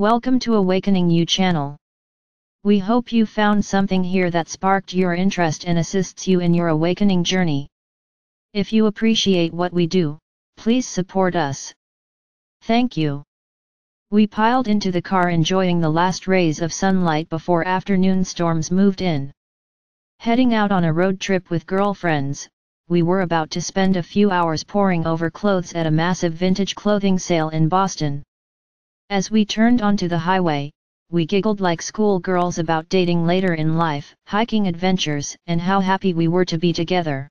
Welcome to Awakening You channel. We hope you found something here that sparked your interest and assists you in your awakening journey. If you appreciate what we do, please support us. Thank you. We piled into the car enjoying the last rays of sunlight before afternoon storms moved in. Heading out on a road trip with girlfriends, we were about to spend a few hours poring over clothes at a massive vintage clothing sale in Boston. As we turned onto the highway, we giggled like schoolgirls about dating later in life, hiking adventures, and how happy we were to be together.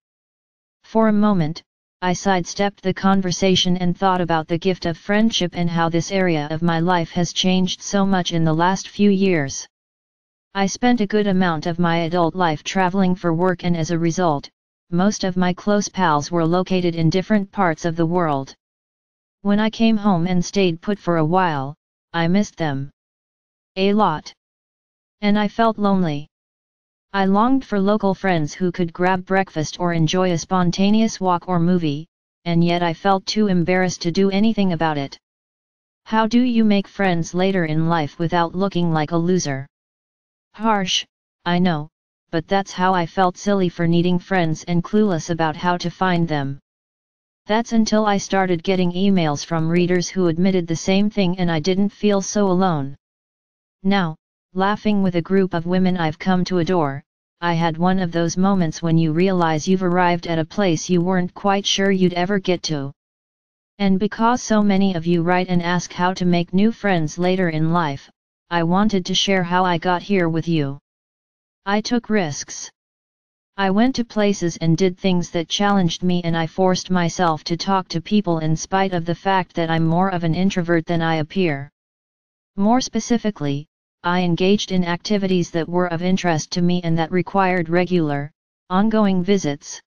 For a moment, I sidestepped the conversation and thought about the gift of friendship and how this area of my life has changed so much in the last few years. I spent a good amount of my adult life traveling for work, and as a result, most of my close pals were located in different parts of the world. When I came home and stayed put for a while, I missed them a lot. And I felt lonely. I longed for local friends who could grab breakfast or enjoy a spontaneous walk or movie, and yet I felt too embarrassed to do anything about it. How do you make friends later in life without looking like a loser? Harsh, I know, but that's how I felt, silly for needing friends and clueless about how to find them. That's until I started getting emails from readers who admitted the same thing, and I didn't feel so alone. Now, laughing with a group of women I've come to adore, I had one of those moments when you realize you've arrived at a place you weren't quite sure you'd ever get to. And because so many of you write and ask how to make new friends later in life, I wanted to share how I got here with you. I took risks. I went to places and did things that challenged me, and I forced myself to talk to people in spite of the fact that I'm more of an introvert than I appear. More specifically, I engaged in activities that were of interest to me and that required regular, ongoing visits.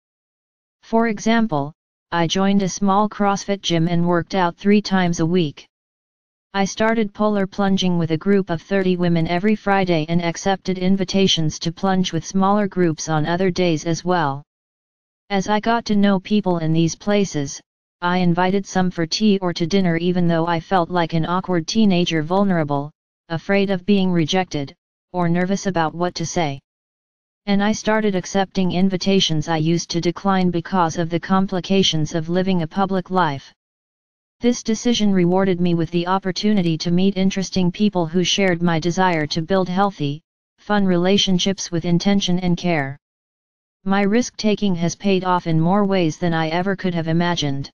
For example, I joined a small CrossFit gym and worked out 3 times a week. I started polar plunging with a group of 30 women every Friday and accepted invitations to plunge with smaller groups on other days as well. As I got to know people in these places, I invited some for tea or to dinner, even though I felt like an awkward teenager, vulnerable, afraid of being rejected, or nervous about what to say. And I started accepting invitations I used to decline because of the complications of living a public life. This decision rewarded me with the opportunity to meet interesting people who shared my desire to build healthy, fun relationships with intention and care. My risk-taking has paid off in more ways than I ever could have imagined.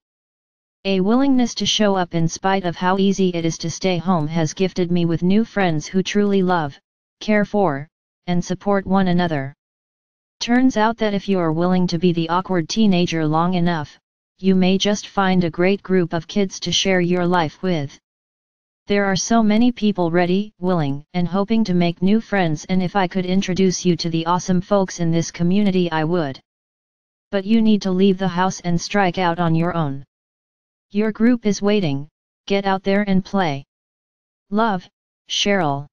A willingness to show up in spite of how easy it is to stay home has gifted me with new friends who truly love, care for, and support one another. Turns out that if you are willing to be the awkward teenager long enough, you may just find a great group of kids to share your life with. There are so many people ready, willing, and hoping to make new friends, and if I could introduce you to the awesome folks in this community, I would. But you need to leave the house and strike out on your own. Your group is waiting. Get out there and play. Love, Cheryl.